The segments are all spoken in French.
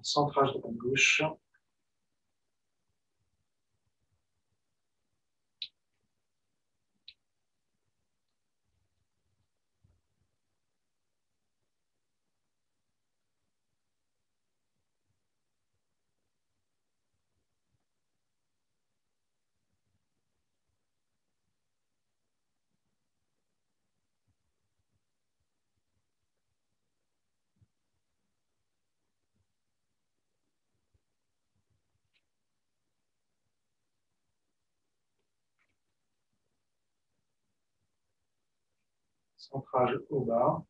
Centrage droite-gauche. Centrage au bas.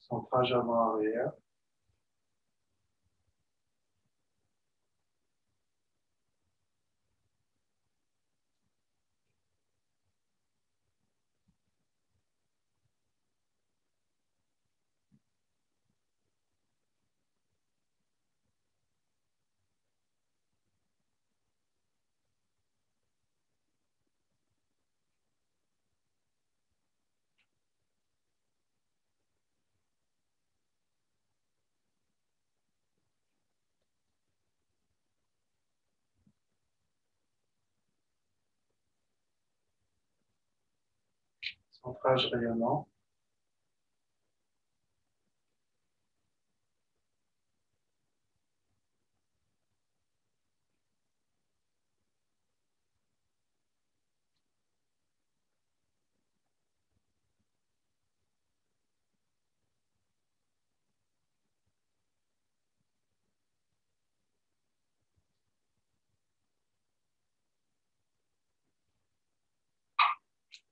Centrage avant-arrière. Centrage rayonnant.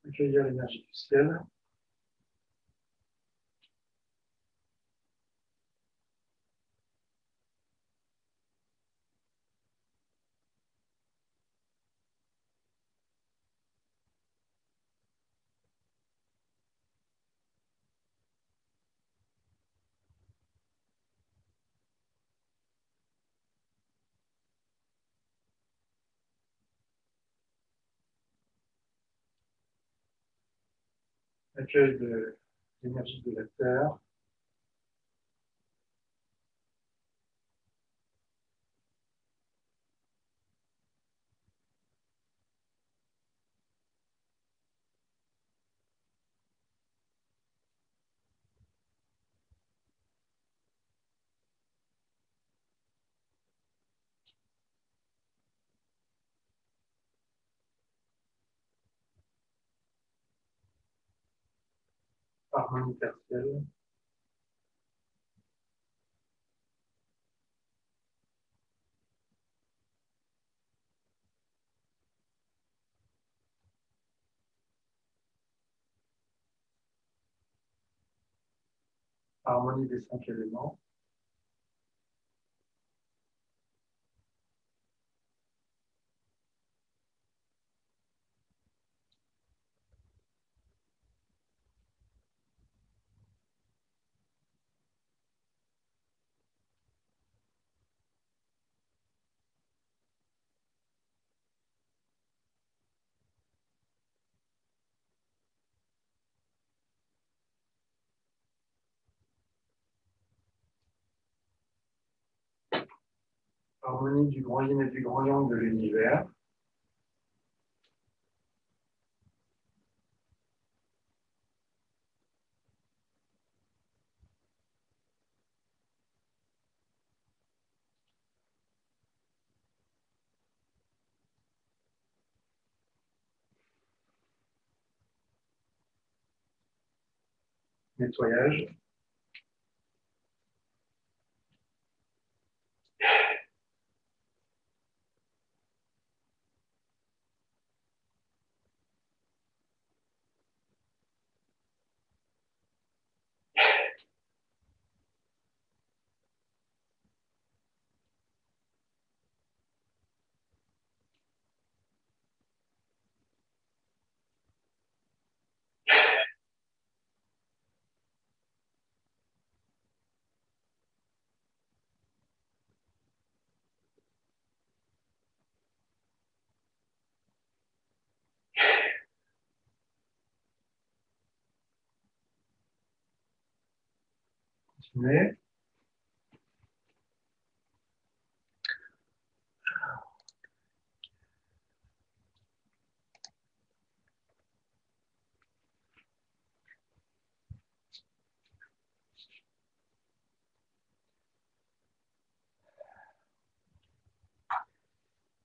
Accueillir l'énergie du ciel. Accueil de l'énergie de la Terre. Harmonie partielle. Harmonie des 5 éléments. Harmonie du grand yin et du grand yang de l'univers. Nettoyage. continuer.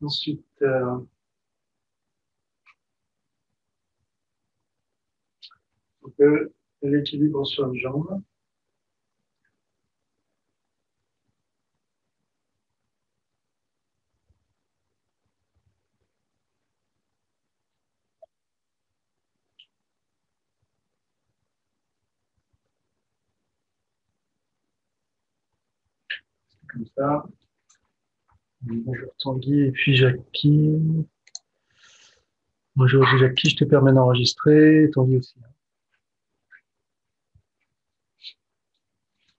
Ensuite, on peut l'équilibre sur une jambe. Comme ça. Bonjour Tanguy et puis Jackie. Bonjour Jackie, je te permets d'enregistrer. Tanguy aussi.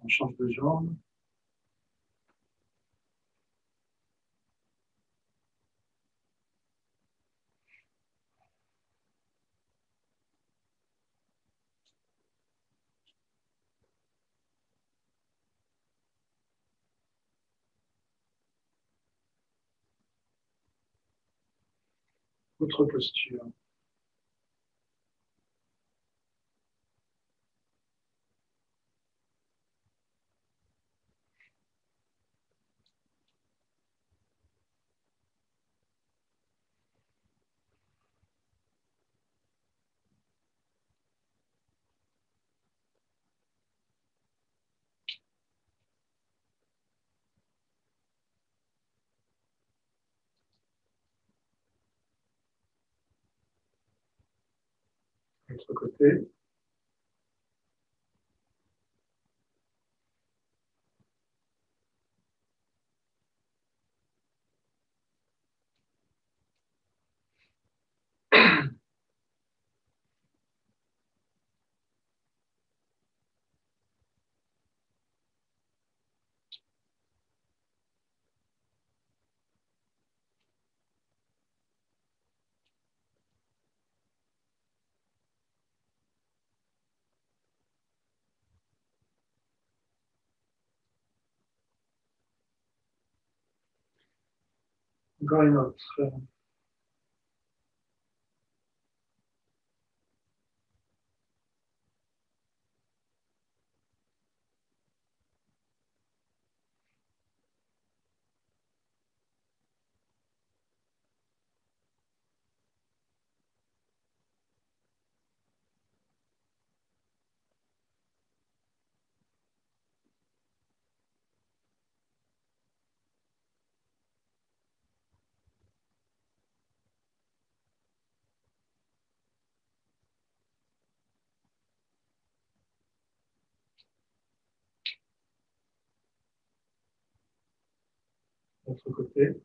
On change de jambe. Autre posture. L'autre côté. Encore une autre. L'autre côté.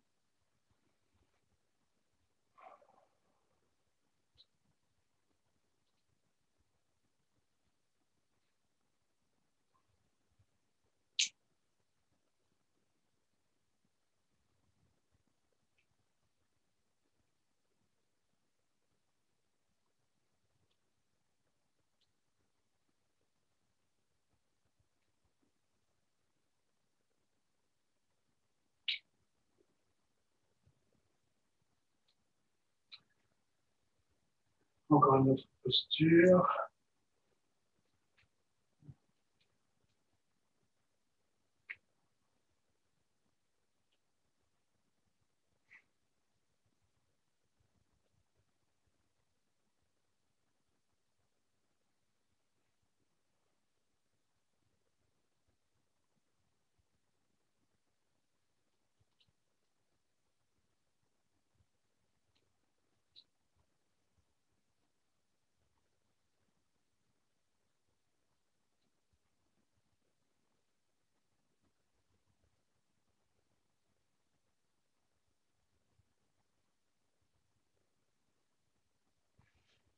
Encore une autre posture.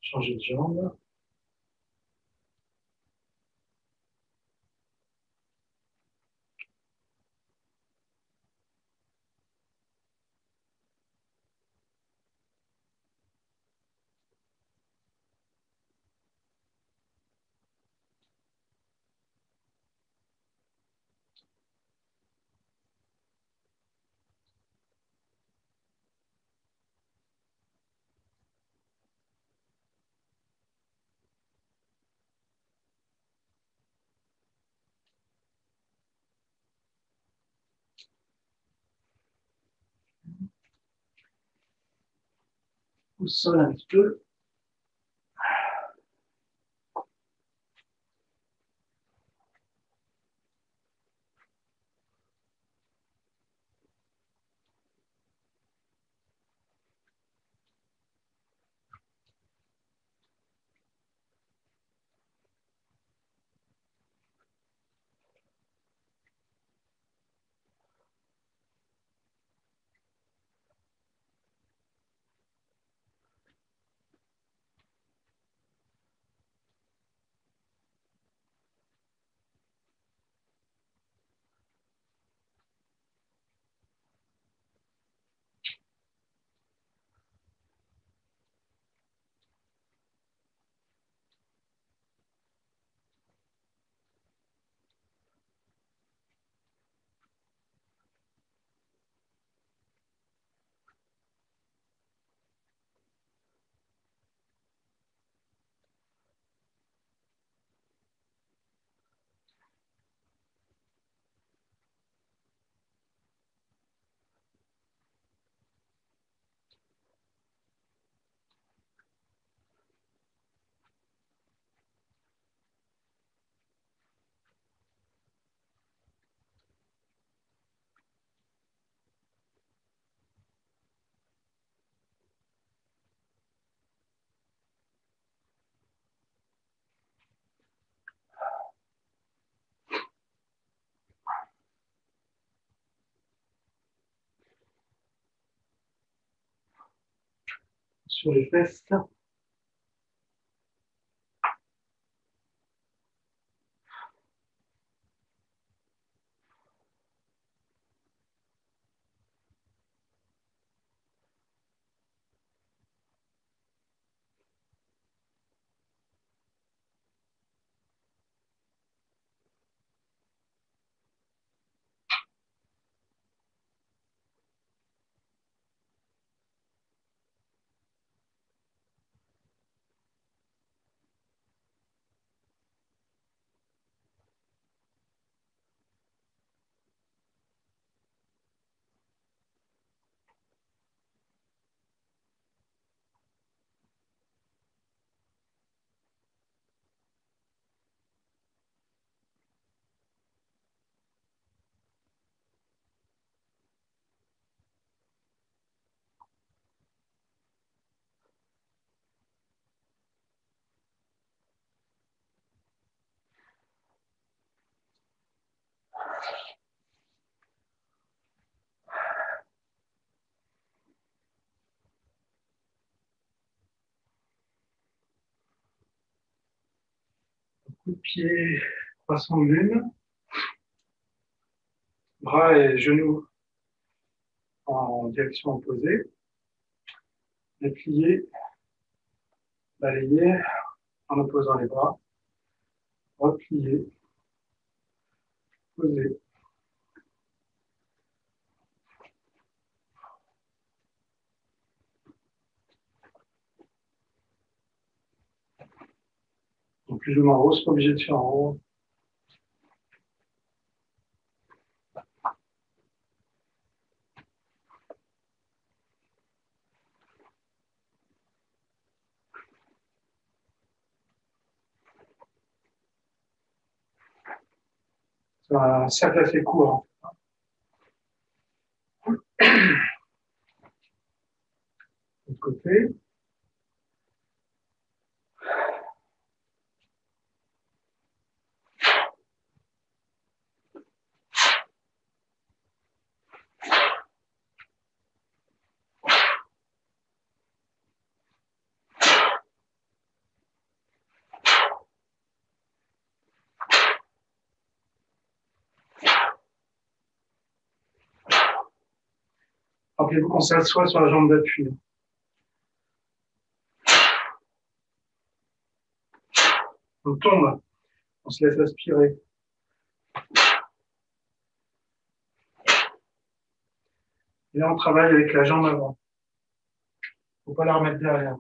Changer de jambe. au sol un petit peu. Sur les fesses. Coup de pied, croissant de lune. Bras et genoux en direction opposée. Déplier, balayer en opposant les bras. Replier, poser. Donc plus ou moins haut, c'est pas obligé de faire en haut. C'est un cercle assez court. De côté. Rappelez-vous qu'on s'assoit sur la jambe d'appui. On tombe, on se laisse aspirer. Et là, on travaille avec la jambe avant. Il ne faut pas la remettre derrière.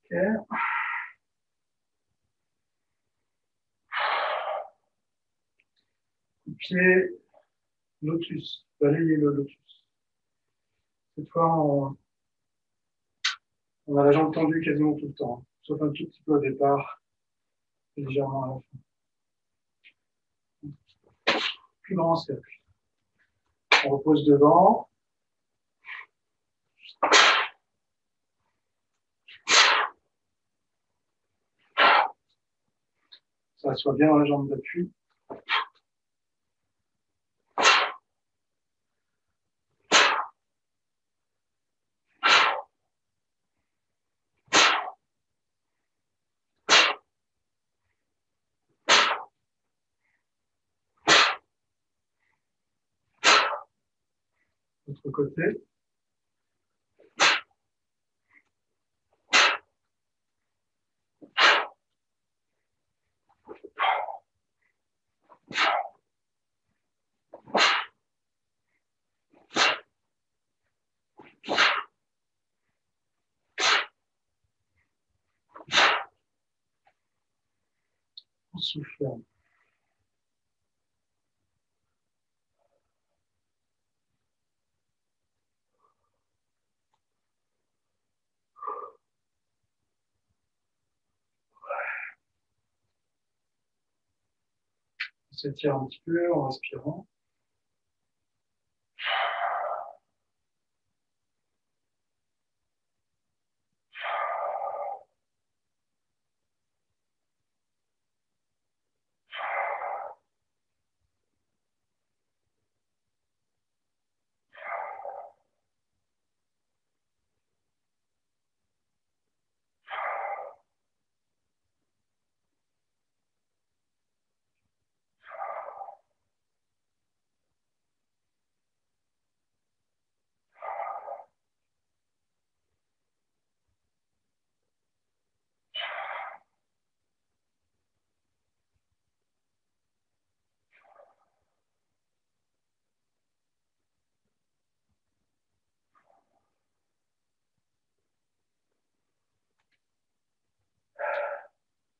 Ok. Pied, lotus, balayer le lotus. Cette fois, on a la jambe tendue quasiment tout le temps, sauf un tout petit peu au départ, et légèrement à la fin. Plus grand cercle. On repose devant. Ça soit bien dans la jambe d'appui. L'autre côté. On souffle. On s'étire un petit peu en respirant.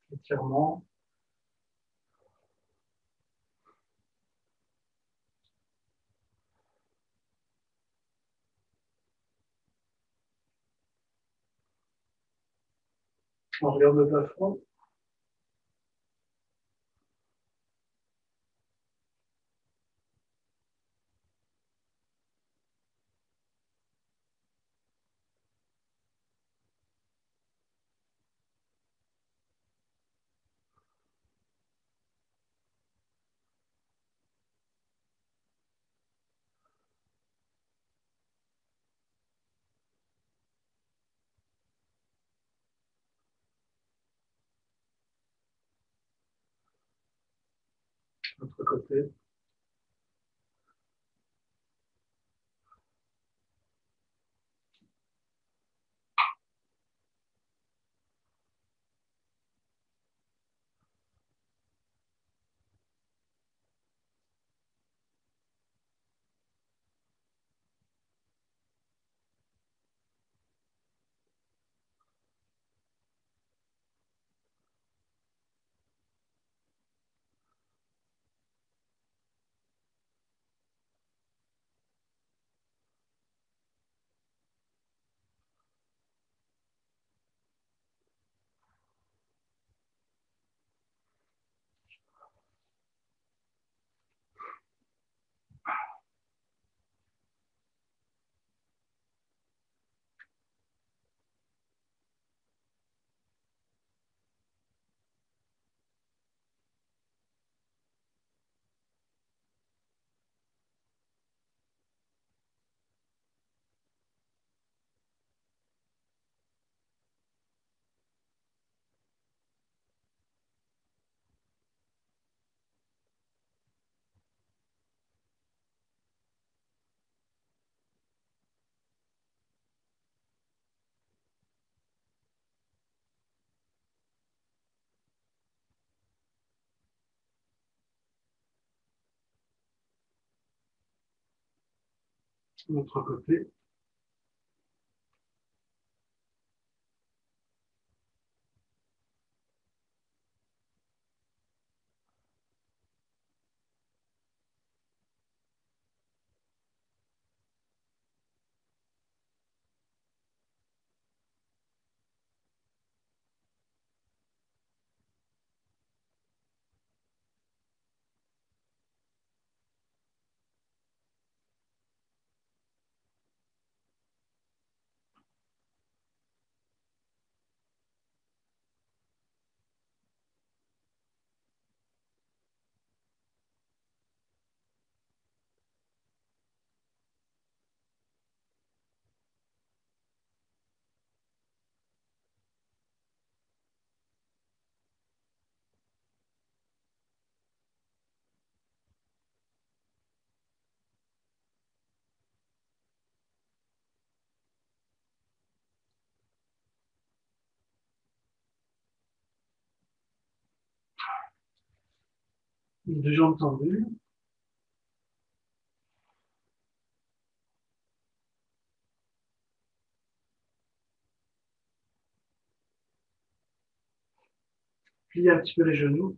Étirement. On regarde le plafond. L'autre côté. L'autre côté. Les deux jambes tendues. Pliez un petit peu les genoux.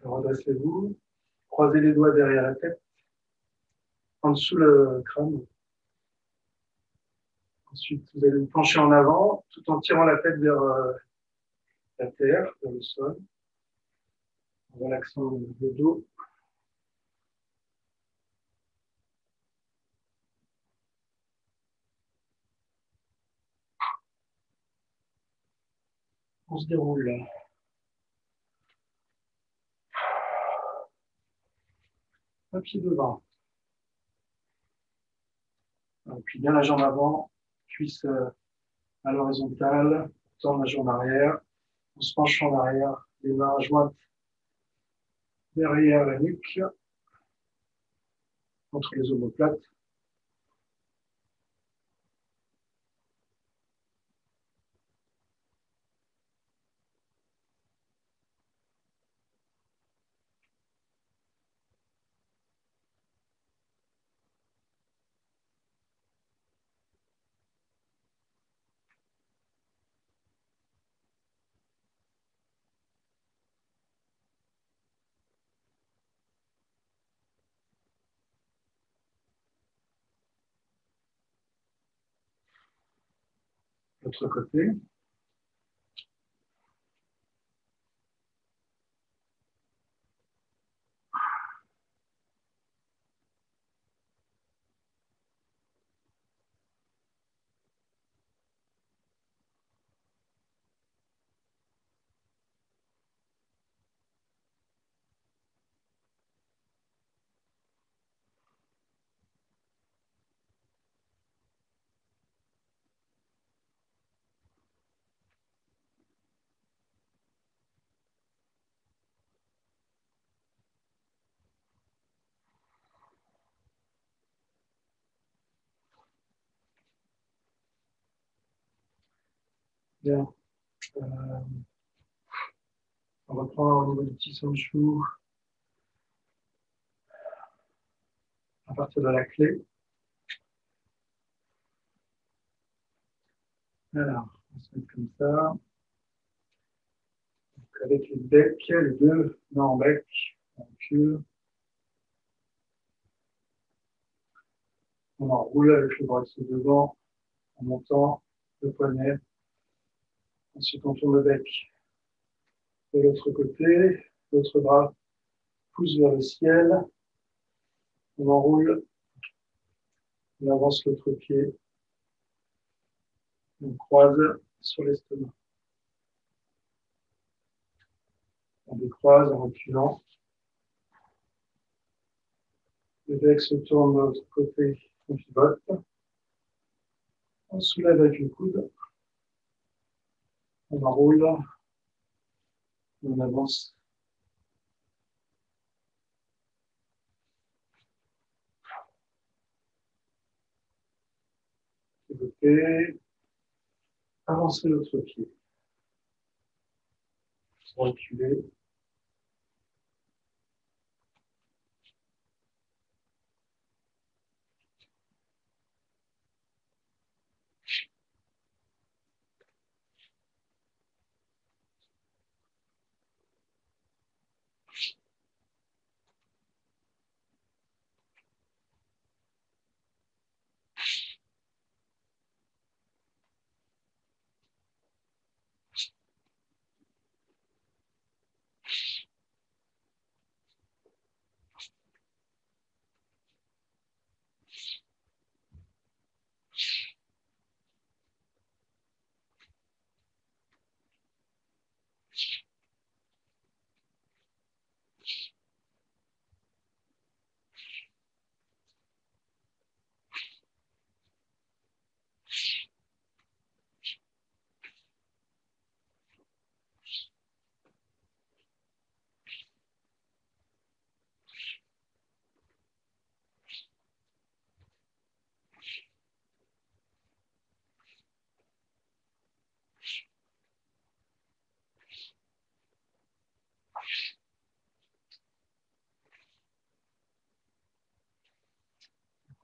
Redressez-vous. Croisez les doigts derrière la tête, en dessous le crâne. Ensuite, vous allez vous pencher en avant tout en tirant la tête vers la terre, vers le sol, en relaxant le dos. On se déroule. Un pied devant. On plie bien la jambe avant, cuisse à l'horizontale, on tourne la jambe arrière, on se penche en arrière, les mains jointes derrière la nuque, entre les omoplates. L'autre côté. Bien. On reprend au niveau du petit sonchou à partir de la clé. Alors, on se met comme ça. Donc, avec les becs, les deux mains en bec, on recule. On enroule avec le bras devant, en montant le poignet. Ensuite, on tourne le bec de l'autre côté. L'autre bras pousse vers le ciel. On enroule. On avance l'autre pied. On croise sur l'estomac. On décroise en reculant. Le bec se tourne de l'autre côté. On pivote. On soulève avec le coude. On enroule. On avance. Pivoter. Avancer l'autre pied. Reculer.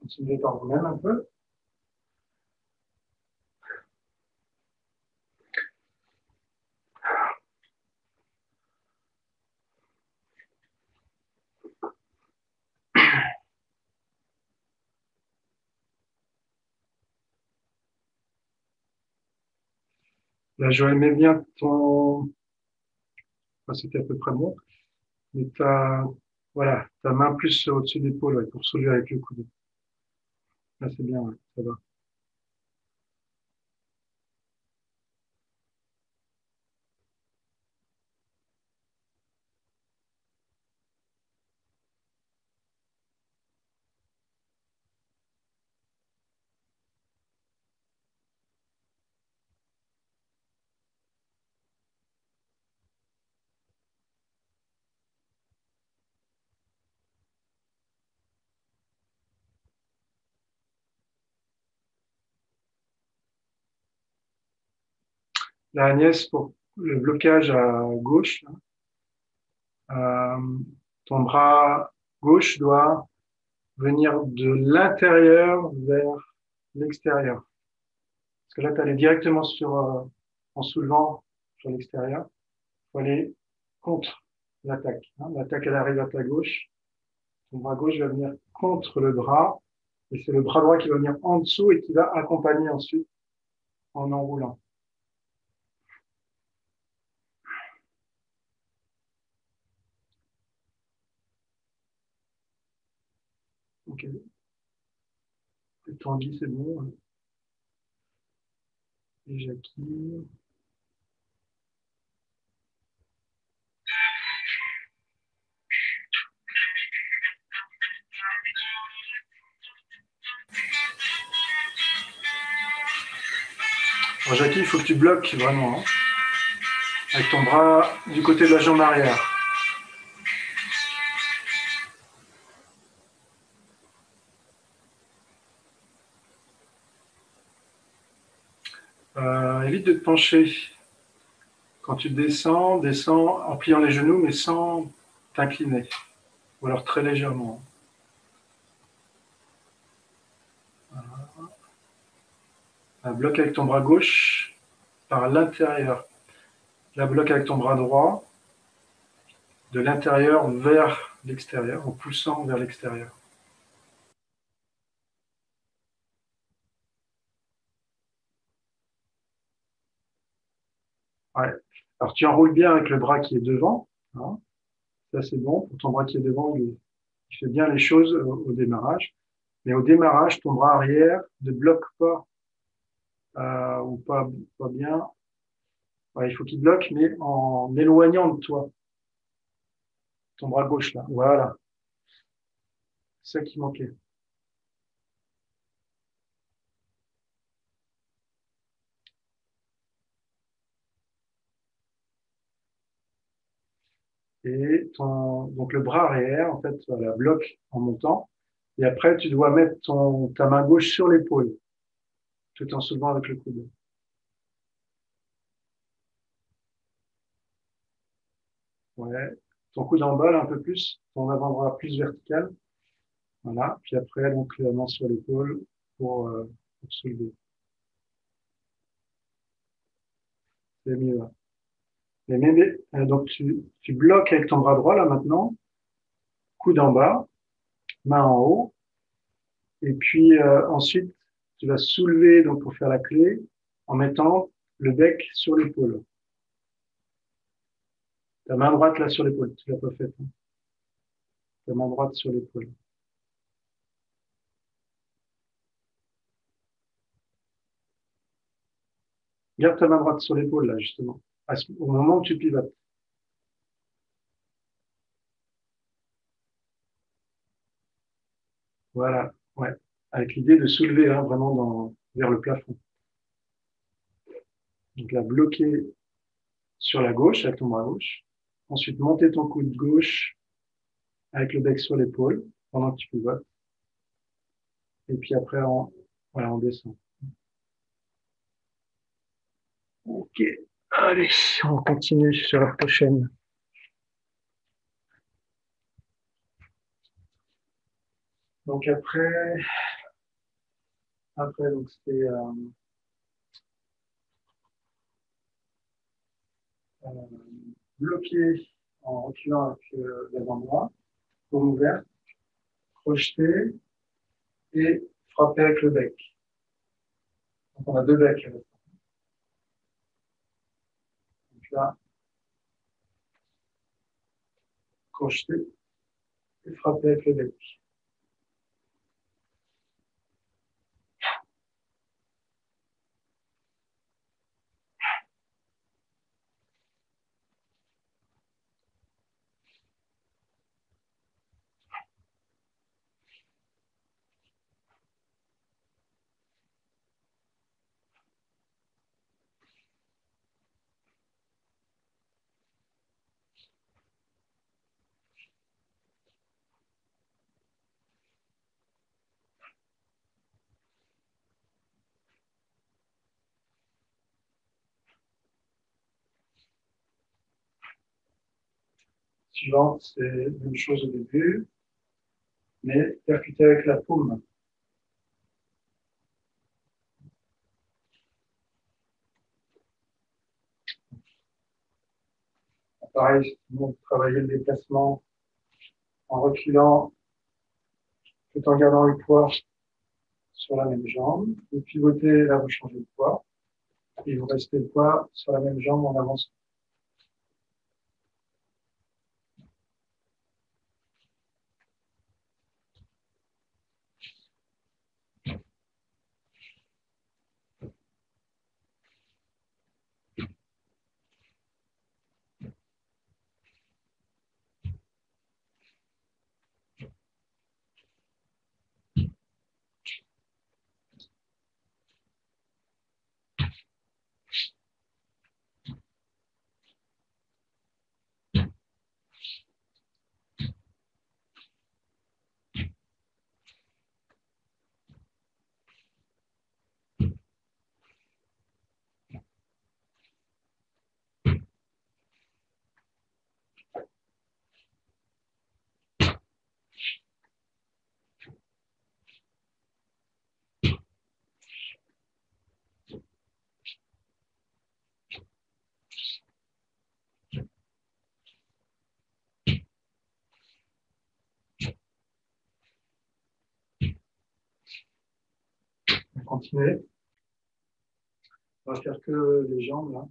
continuez par vous-même un peu. Là, je aimais bien ton... Enfin, c'était à peu près bon. Mais voilà, ta main plus au-dessus de l'épaule, ouais, pour soulever avec le coude. Là, c'est bien, ouais, ça va. La Agnès, pour le blocage à gauche, euh, ton bras gauche doit venir de l'intérieur vers l'extérieur. Parce que là, tu allais directement en soulevant sur l'extérieur. Il faut aller contre l'attaque. L'attaque, elle arrive à ta gauche. Ton bras gauche va venir contre le bras. Et c'est le bras droit qui va venir en dessous et qui va accompagner ensuite en enroulant. Ok. Le Tanguy, c'est bon. Et Jackie. Alors, Jackie, il faut que tu bloques vraiment, hein, avec ton bras du côté de la jambe arrière. Évite de te pencher. Quand tu descends en pliant les genoux, mais sans t'incliner. Ou alors très légèrement. Un bloc avec ton bras gauche par l'intérieur. La bloc avec ton bras droit de l'intérieur vers l'extérieur, en poussant vers l'extérieur. Ouais. Alors tu enroules bien avec le bras qui est devant. Hein. Ça c'est bon. Pour ton bras qui est devant, il fait bien les choses au démarrage. Mais au démarrage, ton bras arrière ne bloque pas ou pas bien. Ouais, il faut qu'il bloque, mais en éloignant de toi. Ton bras gauche là. Voilà. C'est ça qui manquait. Et donc le bras arrière, en fait, voilà, bloque en montant. Et après, tu dois mettre ta main gauche sur l'épaule, tout en soulevant avec le coude. Ouais. Ton coude en bas, là, un peu plus, ton avant-bras plus vertical. Voilà. Puis après, donc, la main sur l'épaule pour soulever. C'est mieux. Là. Donc, tu bloques avec ton bras droit, là, maintenant. Coude en bas, main en haut. Et puis, ensuite, tu vas soulever, donc, pour faire la clé, en mettant le bec sur l'épaule. Ta main droite là sur l'épaule, tu l'as pas faite. Hein. Ta main droite sur l'épaule. Garde ta main droite sur l'épaule là, justement. Au moment où tu pivotes. Voilà, ouais. Avec l'idée de soulever hein, vraiment vers le plafond. Donc là, bloquer sur la gauche avec ton bras gauche. Ensuite, monter ton coude gauche avec le bec sur l'épaule pendant que tu pivotes. Et puis après, voilà, on descend. Ok, allez, on continue sur la prochaine. Donc après donc c'était bloqué en reculant avec l'avant-bras, paume ouverte, projeter et frapper avec le bec. Donc on a deux becs. Donc là, projeter et frapper avec le bec. Suivante, c'est la même chose au début, mais percuter avec la paume. Pareil, on travailler le déplacement en reculant, tout en gardant le poids sur la même jambe. Vous pivotez, là vous changez de poids, et vous restez le poids sur la même jambe en avançant. On continue. On va faire que les jambes là.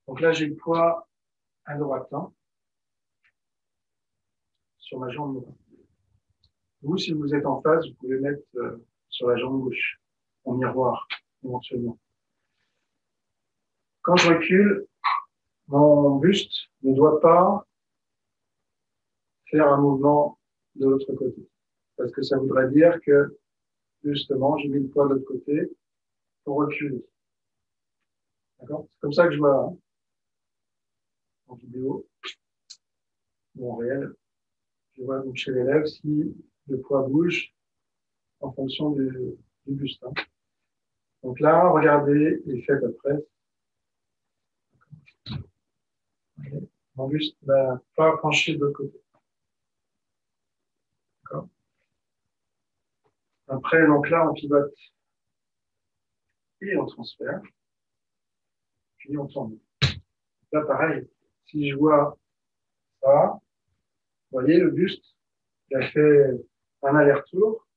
Donc là, j'ai le poids à droite hein, sur ma jambe droite. Vous, si vous êtes en face, vous pouvez mettre sur la jambe gauche, en miroir, éventuellement. Quand je recule, mon buste ne doit pas faire un mouvement de l'autre côté. Parce que ça voudrait dire que, justement, j'ai mis le poids de l'autre côté pour reculer. D'accord? C'est comme ça que je vois hein, en vidéo, ou en réel. Je vois donc chez l'élève si le poids bouge en fonction du buste. Hein. Donc là, regardez et faites après. Mon buste ne va pas pencher de l'autre côté. D'accord? Après, donc là, on pivote et on transfère, puis on tourne. Là, pareil, si je vois ça, vous voyez, le buste, il a fait un aller-retour,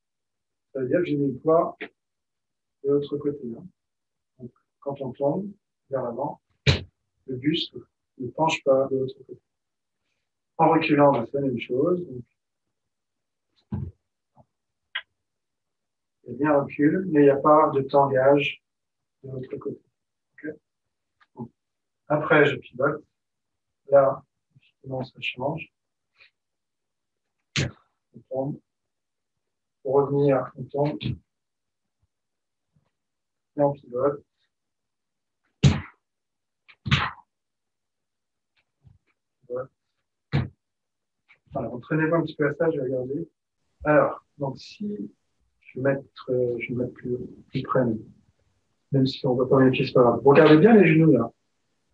ça veut dire que j'ai mis le poids de l'autre côté. Hein. Donc, quand on tourne vers l'avant, le buste ne penche pas de l'autre côté. En reculant, on va faire la même chose. Donc, il y a bien un recul, mais il n'y a pas de tangage de l'autre côté. Okay, donc, après, je pivote. Là, effectivement, ça change. On tombe. Pour revenir, on tombe. Et on pivote. Alors, entraînez-vous un petit peu à ça, je vais regarder. Alors, donc si je vais mettre plus près, même si on ne voit pas mes pieds, c'est pas grave. Regardez bien les genoux là.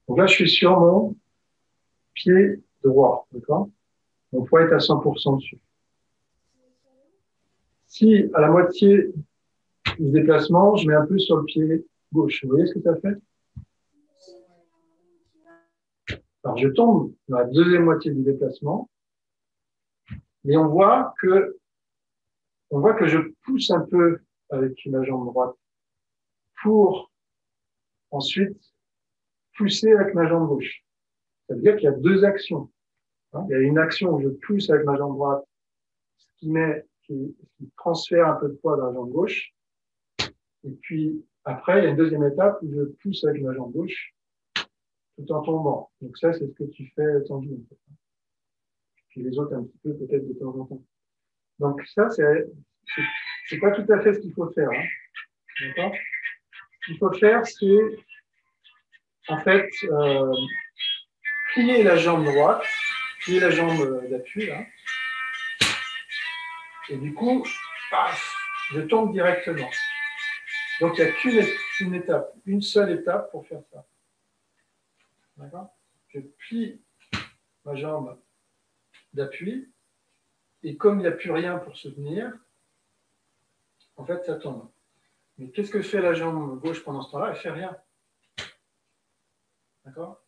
Donc là, je suis sur mon pied droit, d'accord? Mon poids est à 100% dessus. Si à la moitié du déplacement, je mets un peu sur le pied gauche, vous voyez ce que ça fait? Alors, je tombe dans la deuxième moitié du déplacement, mais on voit que je pousse un peu avec ma jambe droite pour ensuite pousser avec ma jambe gauche. Ça veut dire qu'il y a deux actions. Il y a une action où je pousse avec ma jambe droite, qui transfère un peu de poids dans la jambe gauche. Et puis, après, il y a une deuxième étape où je pousse avec ma jambe gauche tout en tombant. Donc ça, c'est ce que tu fais tendu. En fait. Puis les autres un petit peu peut-être de temps en temps. Donc ça, c'est pas tout à fait ce qu'il faut faire. Hein. D'accord ? Ce qu'il faut faire, c'est en fait plier la jambe droite, plier la jambe d'appui là. Et du coup, paf, je tombe directement. Donc, il n'y a qu'une étape, une seule étape pour faire ça. D'accord ? Je plie ma jambe d'appui, et comme il n'y a plus rien pour soutenir, en fait, ça tombe. Mais qu'est-ce que fait la jambe gauche pendant ce temps-là ? Elle ne fait rien. D'accord ?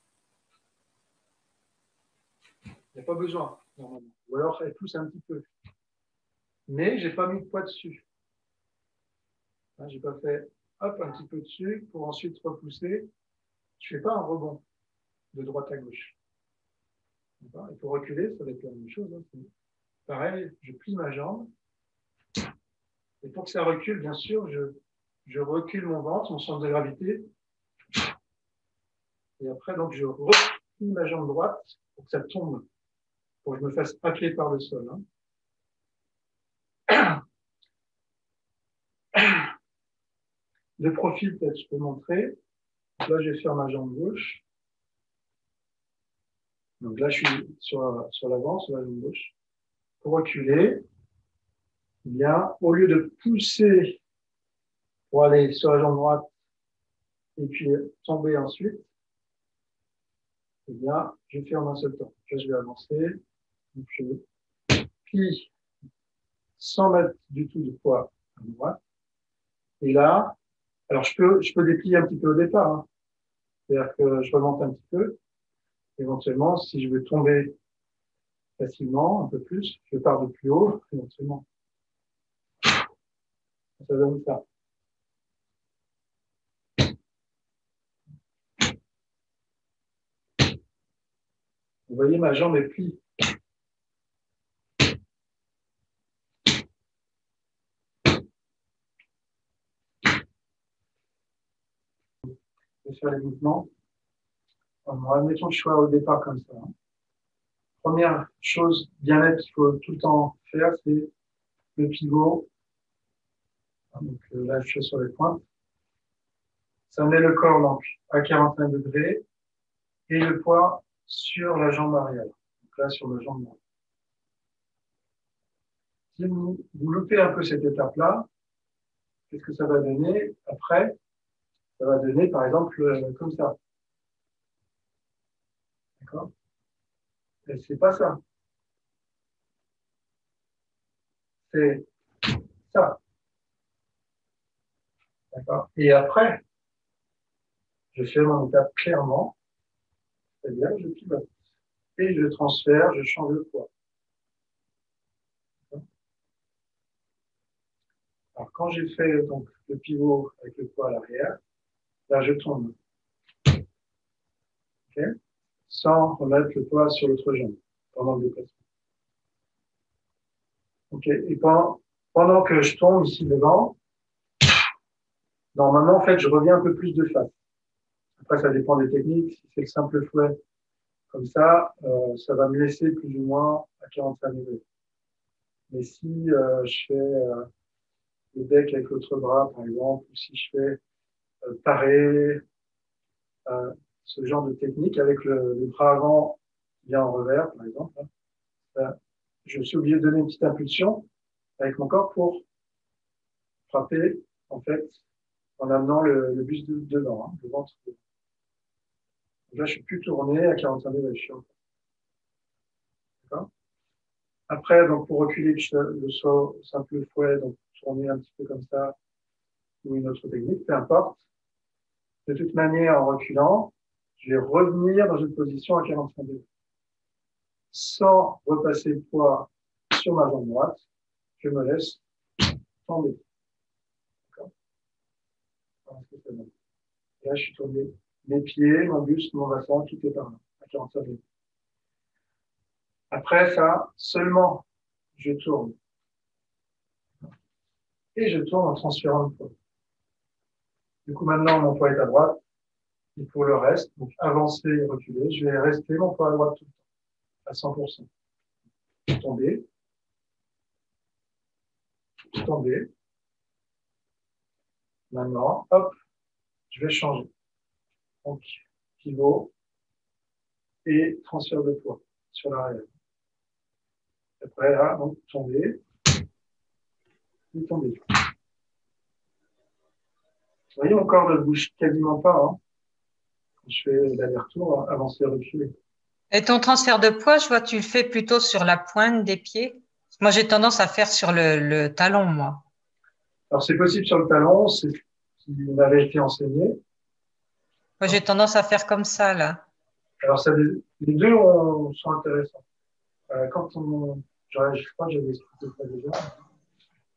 Il n'y a pas besoin, normalement. Ou alors, elle pousse un petit peu. Mais je n'ai pas mis de poids dessus. Je n'ai pas fait, hop, un petit peu dessus, pour ensuite repousser. Je ne fais pas un rebond de droite à gauche. Il faut reculer, ça va être la même chose. Hein. Pareil, je plie ma jambe. Et pour que ça recule, bien sûr, je recule mon ventre, mon centre de gravité. Et après, donc, je replie ma jambe droite pour que ça tombe, pour que je me fasse happer par le sol. Hein. De profil, peut-être, je peux montrer. Donc là, je vais faire ma jambe gauche. Donc là, je suis sur l'avant, sur la jambe gauche. Pour reculer, eh bien, au lieu de pousser pour aller sur la jambe droite et puis tomber ensuite, eh bien, je fais en un seul temps. Là, je vais avancer. Donc, je plie sans mettre du tout de poids à droite. Et là, alors je peux déplier un petit peu au départ. Hein. C'est-à-dire que je remonte un petit peu. Éventuellement, si je veux tomber facilement, un peu plus, je pars de plus haut, éventuellement. Ça donne ça. Vous voyez, ma jambe est pliée. Je vais faire les mouvements. Admettons que je sois au départ comme ça. Hein. Première chose bien nette qu'il faut tout le temps faire, c'est le pivot. Donc là, je suis sur les pointes. Ça met le corps donc, à 45 degrés et le poids sur la jambe arrière. Donc là, sur la jambe droite. Si vous loupez un peu cette étape-là, qu'est-ce que ça va donner après? Ça va donner, par exemple, comme ça. D'accord? Et c'est pas ça. C'est ça. D'accord? Et après, je fais mon étape clairement, c'est-à-dire je pivote. Et je transfère, je change le poids. Alors, quand j'ai fait donc, le pivot avec le poids à l'arrière, là, je tombe. Okay, sans remettre le poids sur l'autre jambe pendant le déplacement. Okay, et pendant que je tombe ici devant, normalement, en fait, je reviens un peu plus de face. Après, ça dépend des techniques. Si c'est le simple fouet comme ça va me laisser plus ou moins à 45 degrés. Mais si je fais le deck avec l'autre bras, par exemple, ou si je fais parer, ce genre de technique avec le bras avant bien en revers, par exemple, je suis obligé de donner une petite impulsion avec mon corps pour frapper, en fait, en amenant le buste devant, hein, le ventre. Donc là, je suis plus tourné à 45 degrés. D'accord ? Après, donc, pour reculer le simple fouet, donc tourner un petit peu comme ça, ou une autre technique, peu importe. De toute manière, en reculant, je vais revenir dans une position à 45 degrés. Sans repasser le poids sur ma jambe droite, je me laisse tomber. D'accord? Voilà ce que ça donne. Là, je suis tombé. Mes pieds, mon buste, mon bassin, tout est par là, à 45 degrés. Après ça, seulement, je tourne. Et je tourne en transférant le poids. Du coup, maintenant, mon poids est à droite. Et pour le reste, donc avancer et reculer, je vais rester mon poids à droite tout le temps, à 100%. Tomber, tomber. Maintenant, hop, je vais changer. Donc, pivot et transfert de poids sur l'arrière. Après, là, donc, tomber et tomber. Vous voyez, mon corps ne bouge quasiment pas. Hein. Quand je fais l'aller-retour, avancer, reculer. Et ton transfert de poids, je vois, tu le fais plutôt sur la pointe des pieds. Moi, j'ai tendance à faire sur le talon, moi. Alors, c'est possible sur le talon, c'est ce qui m'avait été enseigné. Moi, j'ai tendance à faire comme ça, là. Alors, ça, les deux sont intéressants. Quand je crois que j'avais expliqué ça déjà,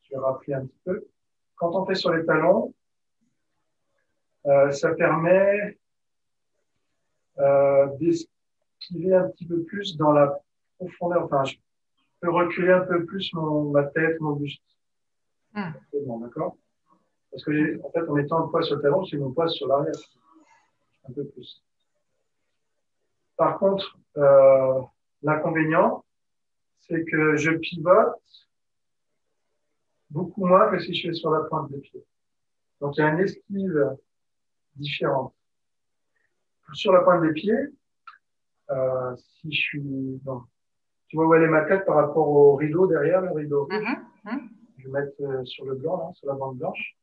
je vais rappeler un petit peu. Quand on fait sur les talons, ça permet d'esquiver un petit peu plus dans la profondeur. Enfin, je peux reculer un peu plus ma tête, mon buste. C'est bon, d'accord? Parce que, en fait, en mettant le poids sur le talon, j'ai mon poids sur l'arrière. Un peu plus. Par contre, l'inconvénient, c'est que je pivote beaucoup moins que si je fais sur la pointe des pieds. Donc, il y a une esquive différente. Sur la pointe des pieds, si je suis... Bon, tu vois où elle est ma tête par rapport au rideau derrière, le rideau rouge. Je vais mettre sur le blanc, là, sur la bande blanche.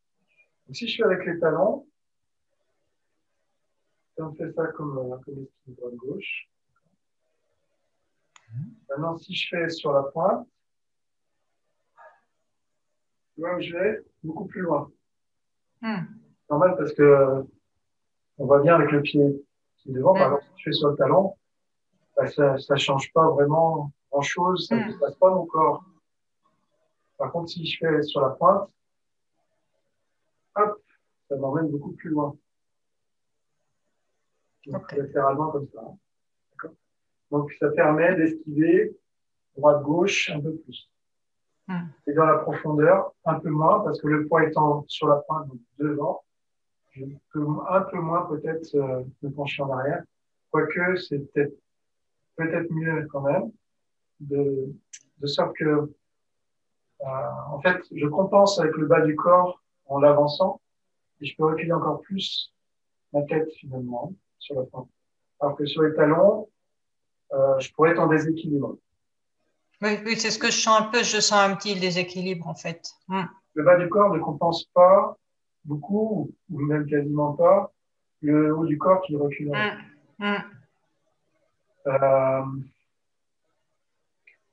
Donc, si je fais avec les talons, on fait ça comme esquive droite-gauche. Maintenant, si je fais sur la pointe, tu vois où je vais beaucoup plus loin. Normal parce que on va bien avec le pied qui est devant. Par exemple, si je fais sur le talon, bah, ça ne change pas vraiment grand-chose, ça ne dépasse pas mon corps. Par contre, si je fais sur la pointe, hop, ça m'emmène beaucoup plus loin. Donc, littéralement comme ça. Hein. Donc, ça permet d'esquiver droite-gauche un peu plus. Et dans la profondeur, un peu moins, parce que le poids étant sur la pointe, donc devant, je peux un peu moins peut-être me pencher en arrière. Quoique, c'est peut-être mieux quand même, de sorte que, en fait, je compense avec le bas du corps en l'avançant, et je peux reculer encore plus ma tête finalement sur la pointe. Alors que sur les talons, je pourrais être en déséquilibre. Oui, oui, c'est ce que je sens un peu. Je sens un petit déséquilibre en fait. Le bas du corps ne compense pas beaucoup, ou même quasiment pas, le haut du corps qui recule.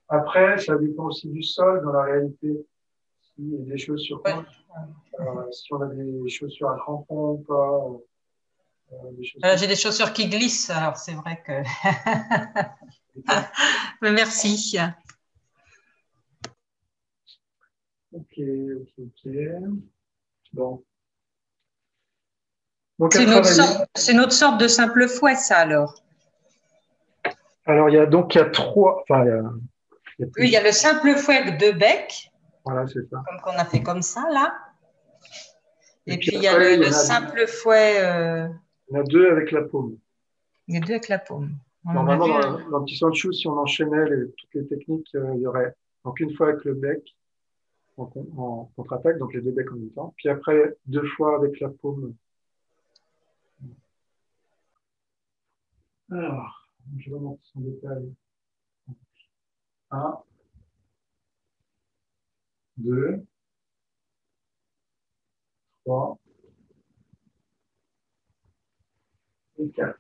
Après, ça dépend aussi du sol dans la réalité. S'il y a des chaussures, si on a des chaussures à crampons ou pas. J'ai des chaussures qui glissent, alors c'est vrai que. Mais merci. Ok. Bon. Donc, c'est une autre sorte de simple fouet, ça alors. Alors, il y a trois. Enfin, il y a le simple fouet de bec. Voilà, c'est ça. Comme qu'on a fait comme ça, là. Et puis, il y a le simple fouet. Il y en a deux avec la paume. Il y a deux avec la paume. Normalement, dans le petit sandchou, si on enchaînait toutes les techniques, il y aurait donc une fois avec le bec en contre-attaque, donc les deux becs en même temps. Puis après, deux fois avec la paume. Alors, je vais montrer son détail. 1, 2, 3 et 4.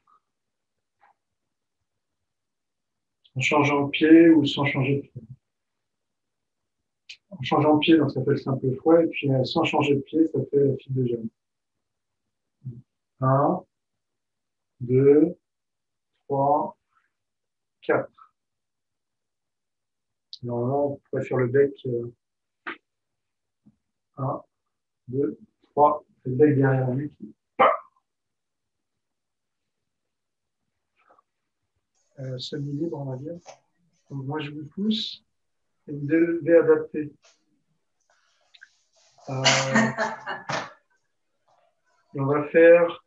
En changeant de pied ou sans changer de pied. changeant de pied, donc ça fait le simple fouet, et puis sans changer de pied, ça fait la file de jambes. 1, 2, 3, 4. Normalement, on pourrait faire le bec 1, 2, 3, le bec derrière lui. Semi-libre, on va dire. Donc, moi, je vous pousse et vous devez adapter. Et on va faire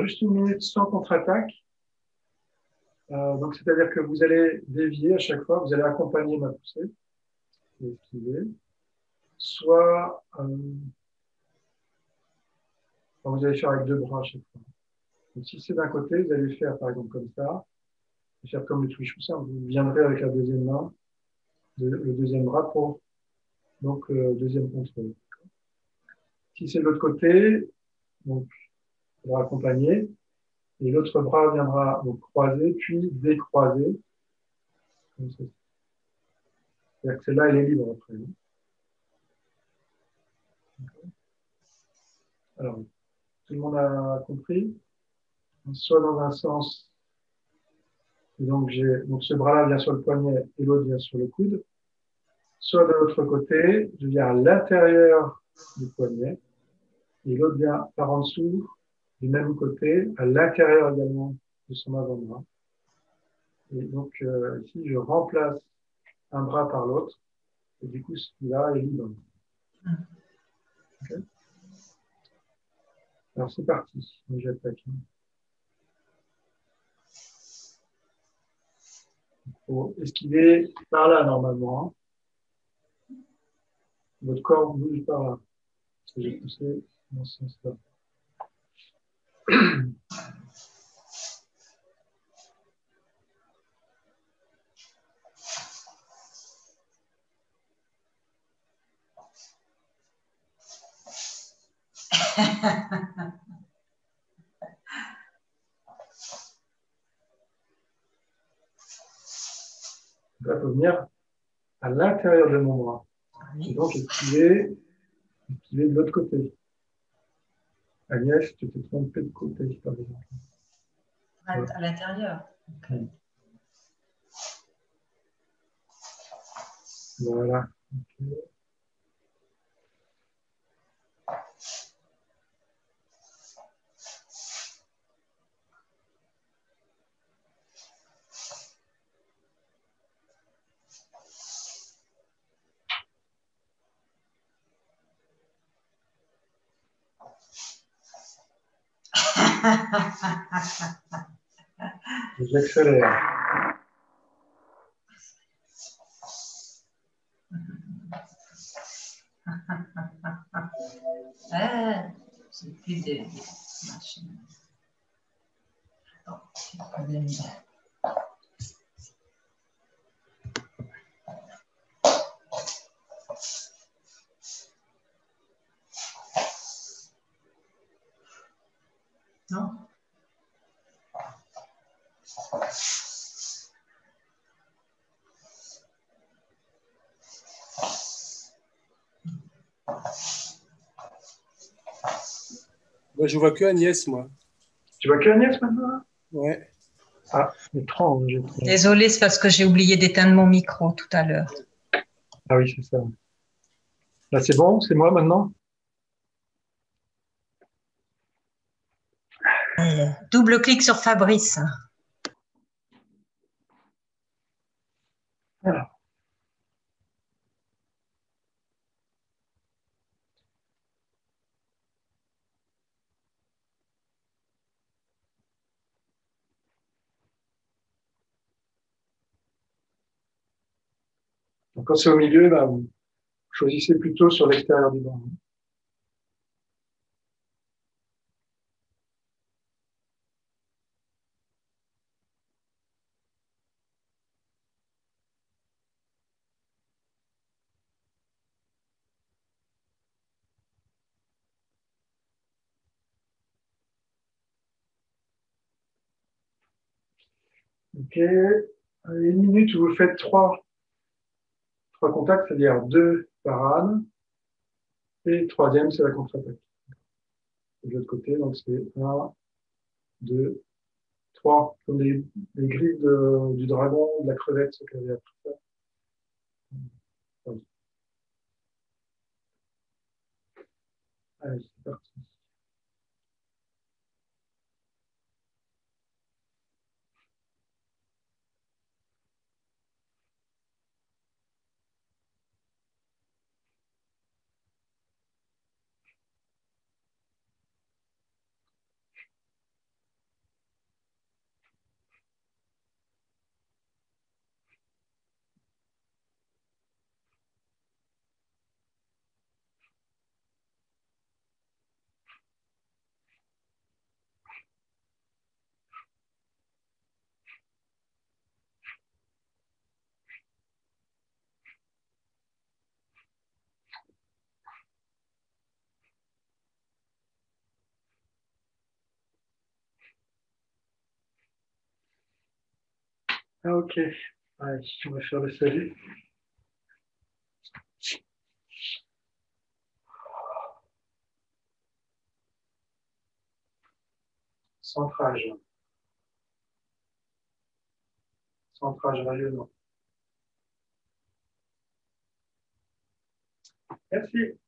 juste 1 minute sans contre-attaque. Donc, c'est-à-dire que vous allez dévier à chaque fois, vous allez accompagner ma poussée, esquiver. Soit, vous allez faire avec 2 bras à chaque fois. Donc, si c'est d'un côté, vous allez faire par exemple comme ça, et faire comme le twitch ou ça, vous viendrez avec la deuxième main, le deuxième bras pour donc deuxième contrôle. Si c'est de l'autre côté, donc il faudra accompagner, et l'autre bras viendra donc croiser, puis décroiser. Comme ça. C'est-à-dire que celle-là, elle est libre après. Alors, tout le monde a compris? Soit dans un sens, et donc ce bras-là vient sur le poignet et l'autre vient sur le coude. Soit de l'autre côté, je viens à l'intérieur du poignet et l'autre vient par en dessous du même côté, à l'intérieur également de son avant-bras. Et donc ici, je remplace un bras par l'autre et du coup, celui-là est libre. Okay. Alors c'est parti, j'attaque. Il faut esquiver par là normalement. Votre corps bouge par là. Parce que j'ai poussé dans ce sens-là. Là, il faut venir à l'intérieur de mon bras. Et donc esquiver de l'autre côté. Agnès, tu t'es trompée de côté, par exemple. À l'intérieur. Okay. Voilà. Okay. J'accélère. C'est plus de machine. Attends, c'est un problème. Non? Moi, je vois que Agnès, moi. Tu vois que Agnès maintenant? Ouais. Ah, étrange. Désolée, c'est parce que j'ai oublié d'éteindre mon micro tout à l'heure. Ah oui, c'est ça. Là, c'est bon? C'est moi maintenant? Double clic sur Fabrice. Alors. Donc, quand c'est au milieu, là, vous choisissez plutôt sur l'extérieur du bras. Ok. 1 minute où vous faites trois 3 contacts, c'est-à-dire 2 parades, et le troisième, c'est la contre-attaque. De l'autre côté, donc c'est 1, 2, 3, comme les griffes du dragon, de la crevette, ce qu'elle avait appris ça. Allez, c'est parti. Ah, ok. Allez, on va faire le salut. Centrage. Centrage rayonnant. Merci.